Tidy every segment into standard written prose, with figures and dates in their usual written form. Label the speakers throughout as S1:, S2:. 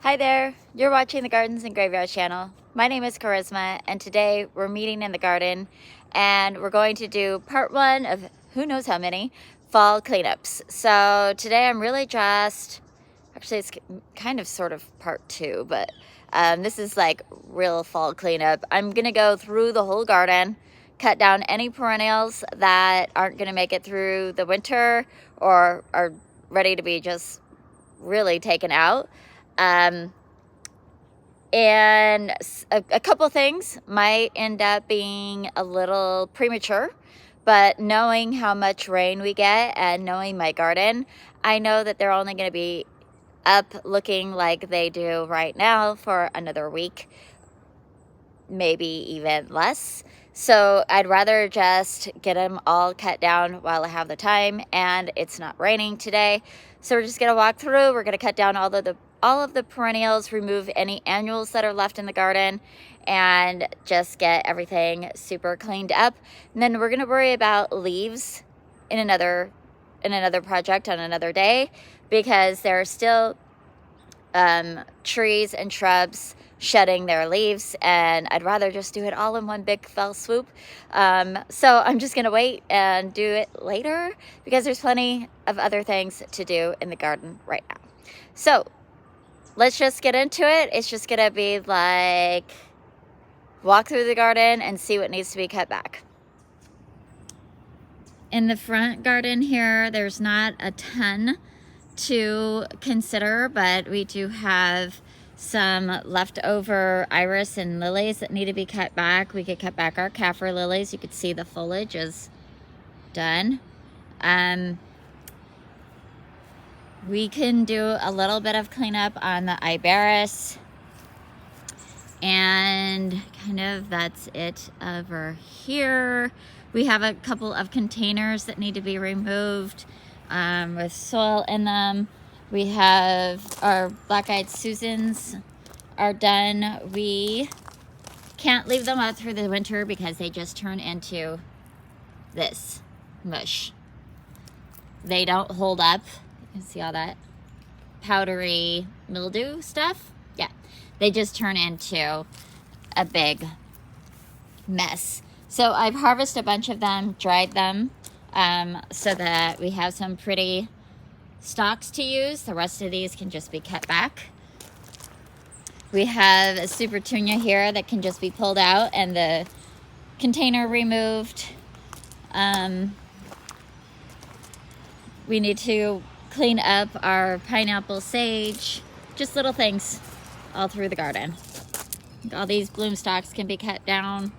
S1: Hi there, you're watching the Gardens and Graveyard channel. My name is Charisma, and today we're meeting in the garden and we're going to do part one of who knows how many fall cleanups. So today I'm really actually it's kind of sort of part two, but this is like real fall cleanup. I'm gonna go through the whole garden, cut down any perennials that aren't gonna make it through the winter or are ready to be just really taken out. And a couple things might end up being a little premature, but knowing how much rain we get and knowing my garden, I know that they're only going to be up looking like they do right now for another week, maybe even less. So I'd rather just get them all cut down while I have the time and it's not raining today. So we're just going to walk through. We're going to cut down all of the perennials, remove any annuals that are left in the garden, and just get everything super cleaned up. And then we're going to worry about leaves in another project on another day, because there are still trees and shrubs shedding their leaves, and I'd rather just do it all in one big fell swoop. So I'm just gonna wait and do it later because there's plenty of other things to do in the garden right now. So let's just get into it. It's just gonna be like walk through the garden and see what needs to be cut back. In the front garden here, there's not a ton to consider, but we do have some leftover iris and lilies that need to be cut back. We could cut back our kaffir lilies. You could see the foliage is done. We can do a little bit of cleanup on the iberis, and kind of that's it over here. We have a couple of containers that need to be removed with soil in them. We have our black-eyed Susans are done. We can't leave them out through the winter because they just turn into this mush. They don't hold up. You can see all that powdery mildew stuff. Yeah, they just turn into a big mess. So I've harvested a bunch of them, dried them, so that we have some pretty stalks to use. The rest of these can just be cut back. We have a super tunia here that can just be pulled out and the container removed. We need to clean up our pineapple sage, just little things all through the garden. All these bloom stalks can be cut down.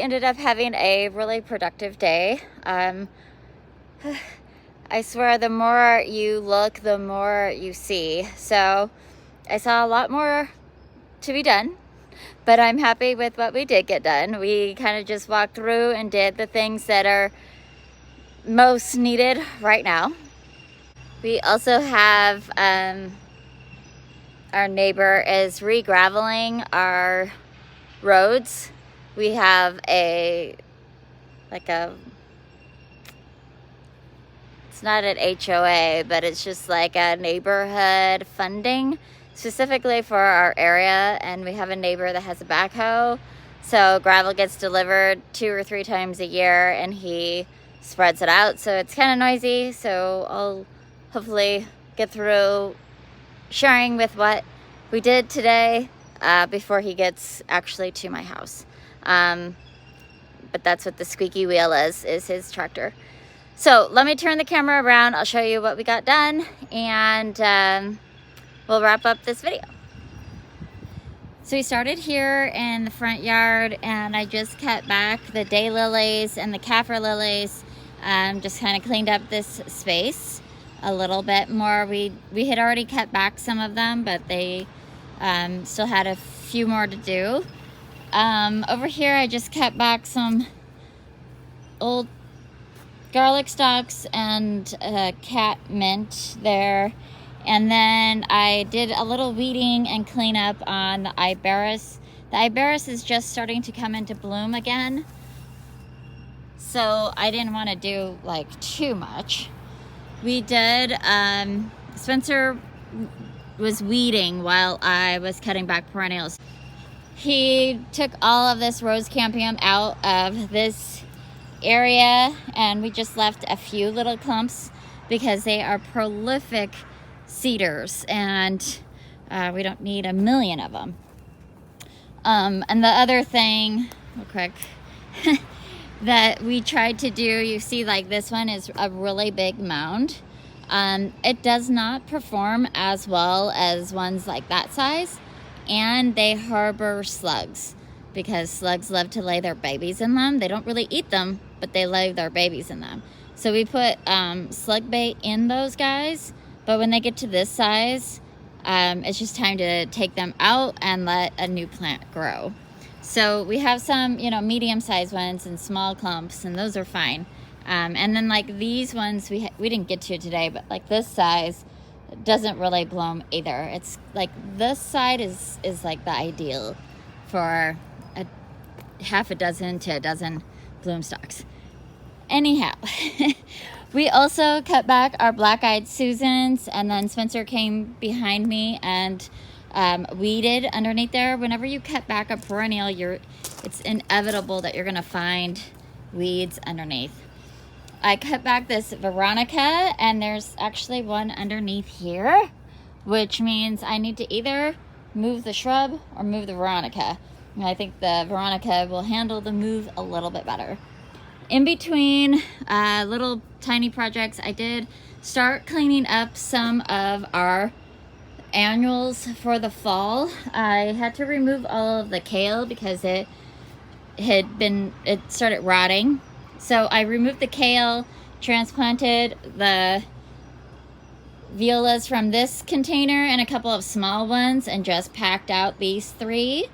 S1: ended up having a really productive day. I swear the more you look, the more you see. So I saw a lot more to be done, but I'm happy with what we did get done. We kind of just walked through and did the things that are most needed right now. We also have our neighbor is re-graveling our roads. We have it's not an HOA, but it's just like a neighborhood funding specifically for our area, and we have a neighbor that has a backhoe, so gravel gets delivered 2 or 3 times a year and he spreads it out, so it's kind of noisy. So I'll hopefully get through sharing with what we did today before he gets actually to my house. But that's what the squeaky wheel is his tractor. So let me turn the camera around. I'll show you what we got done, and we'll wrap up this video. So we started here in the front yard, and I just cut back the daylilies and the kaffir lilies. Just kind of cleaned up this space a little bit more. We had already cut back some of them, but they still had a few more to do. Over here I just cut back some old garlic stalks and cat mint there, and then I did a little weeding and cleanup on the iberis. The iberis is just starting to come into bloom again, so I didn't want to do like too much. We did Spencer was weeding while I was cutting back perennials. He took all of this rose campium out of this area, and we just left a few little clumps because they are prolific seeders, and we don't need a million of them. And the other thing, real quick, that we tried to do, you see, like this one is a really big mound. It does not perform as well as ones like that size, and they harbor slugs because slugs love to lay their babies in them. They don't really eat them, but they lay their babies in them. So we put slug bait in those guys, but when they get to this size, it's just time to take them out and let a new plant grow. So we have some, medium-sized ones and small clumps, and those are fine. And then like these ones we didn't get to today, but like this size doesn't really bloom either. It's like this side is like the ideal for a half a dozen to a dozen bloom stalks. Anyhow, we also cut back our black-eyed Susans, and then Spencer came behind me and weeded underneath there. Whenever you cut back a perennial, it's inevitable that you're gonna find weeds underneath. I cut back this Veronica, and there's actually one underneath here, which means I need to either move the shrub or move the Veronica. And I think the Veronica will handle the move a little bit better. In between little tiny projects, I did start cleaning up some of our annuals for the fall. I had to remove all of the kale because it started rotting. So I removed the kale, transplanted the violas from this container and a couple of small ones, and just packed out these 3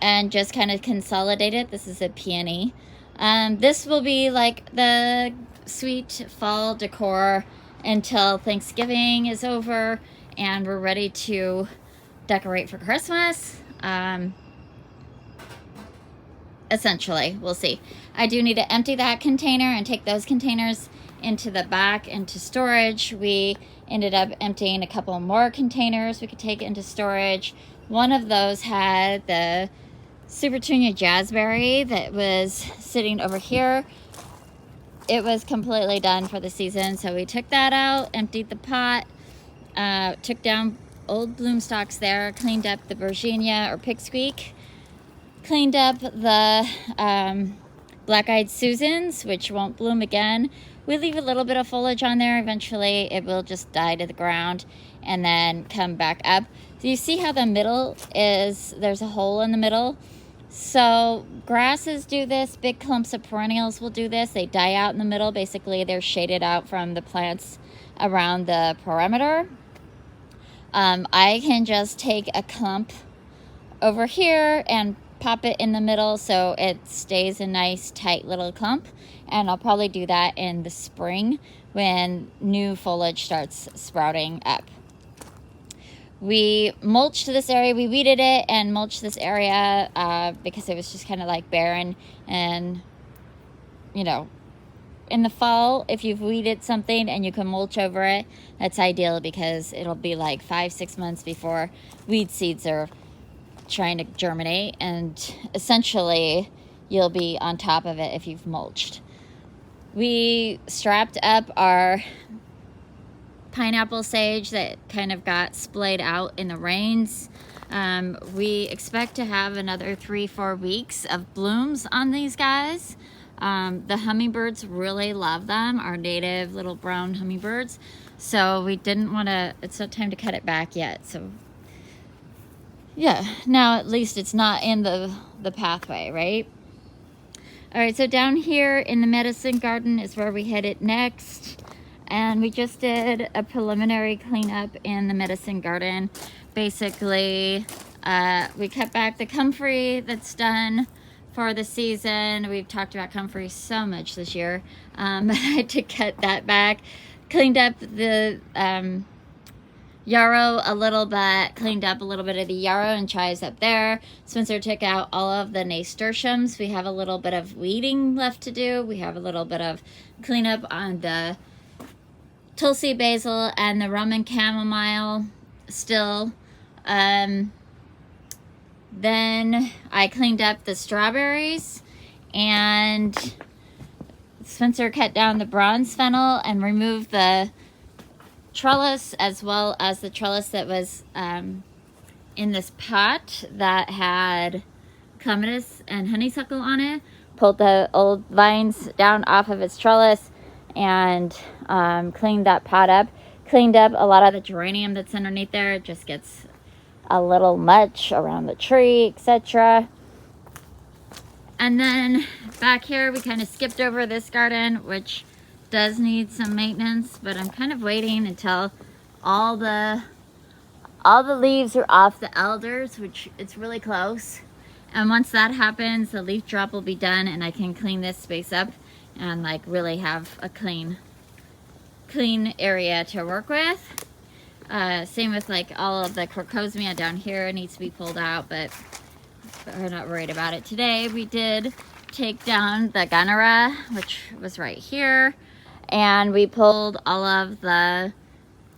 S1: and just kind of consolidated. This is a peony. This will be like the sweet fall decor until Thanksgiving is over and we're ready to decorate for Christmas. Essentially, we'll see. I do need to empty that container and take those containers into the back into storage. We ended up emptying a couple more containers we could take into storage. One of those had the Super Tunia Jazzberry that was sitting over here. It was completely done for the season, so we took that out, emptied the pot, took down old bloom stalks there, cleaned up the Virginia or Pipsqueak, cleaned up the black-eyed Susans, which won't bloom again. We leave a little bit of foliage on there. Eventually it will just die to the ground and then come back up. So you see how the middle is, there's a hole in the middle? So grasses do this, big clumps of perennials will do this. They die out in the middle. Basically, they're shaded out from the plants around the perimeter. I can just take a clump over here and pop it in the middle so it stays a nice tight little clump, and I'll probably do that in the spring when new foliage starts sprouting up. We mulched this area, we weeded it and mulched this area because it was just kind of like barren. And you know, in the fall, if you've weeded something and you can mulch over it, that's ideal, because it'll be like 5-6 months before weed seeds are trying to germinate, and essentially you'll be on top of it if you've mulched. We strapped up our pineapple sage that kind of got splayed out in the rains. We expect to have another 3-4 weeks of blooms on these guys. The hummingbirds really love them, our native little brown hummingbirds. So we didn't want to, it's not time to cut it back yet. So yeah, now at least it's not in the pathway, right? All right, so down here in the medicine garden is where we headed next. And we just did a preliminary cleanup in the medicine garden. Basically, we cut back the comfrey that's done for the season. We've talked about comfrey so much this year, but I had to cut that back. Cleaned up the yarrow a little bit, cleaned up a little bit of the yarrow and chives up there. Spencer took out all of the nasturtiums. We have a little bit of weeding left to do. We have a little bit of cleanup on the Tulsi basil and the Roman chamomile still. Then I cleaned up the strawberries, and Spencer cut down the bronze fennel and removed the trellis, as well as the trellis that was in this pot that had clematis and honeysuckle on it. Pulled the old vines down off of its trellis and cleaned that pot up. Cleaned up a lot of the geranium that's underneath there. It just gets a little much around the tree, etc. And then back here we kind of skipped over this garden, which does need some maintenance, but I'm kind of waiting until all the leaves are off the elders, which it's really close. And once that happens, the leaf drop will be done and I can clean this space up and like really have a clean area to work with. Same with like all of the crocosmia down here. It needs to be pulled out, but we're not worried about it today. We did take down the gunnera, which was right here, and we pulled all of the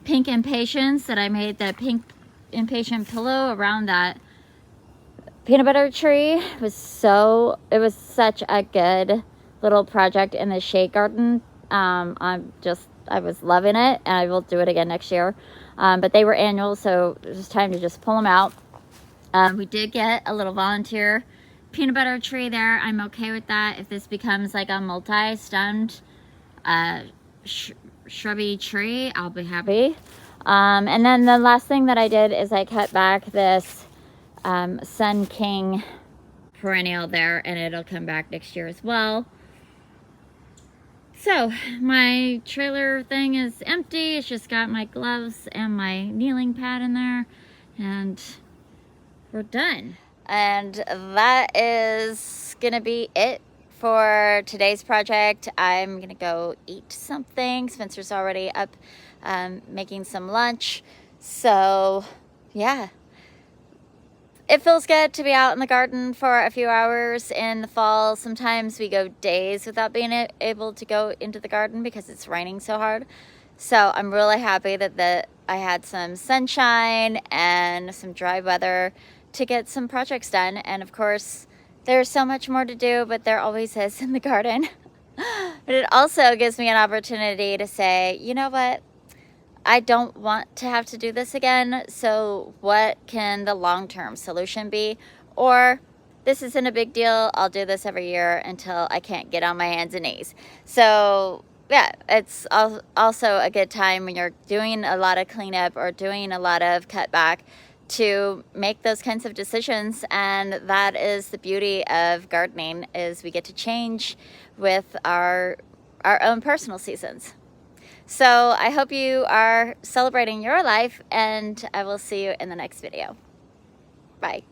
S1: pink impatiens that I made the pink impatient pillow around that peanut butter tree. It was such a good little project in the shade garden. I was loving it, and I will do it again next year. But they were annual, so it was time to just pull them out. We did get a little volunteer peanut butter tree there. I'm okay with that. If this becomes like a multi-stemmed shrubby tree, I'll be happy. And then the last thing that I did is I cut back this Sun King perennial there, and it'll come back next year as well. So my trailer thing is empty. It's just got my gloves and my kneeling pad in there, and we're done. And that is gonna be it for today's project. I'm gonna go eat something. Spencer's already up making some lunch. So yeah, it feels good to be out in the garden for a few hours in the fall. Sometimes we go days without being able to go into the garden because it's raining so hard. So I'm really happy that I had some sunshine and some dry weather to get some projects done. And of course, there's so much more to do, but there always is in the garden. But it also gives me an opportunity to say, you know what? I don't want to have to do this again, so what can the long-term solution be? Or, this isn't a big deal, I'll do this every year until I can't get on my hands and knees. So yeah, it's also a good time when you're doing a lot of cleanup or doing a lot of cutback to make those kinds of decisions. And that is the beauty of gardening, is we get to change with our own personal seasons. So I hope you are celebrating your life, and I will see you in the next video. Bye.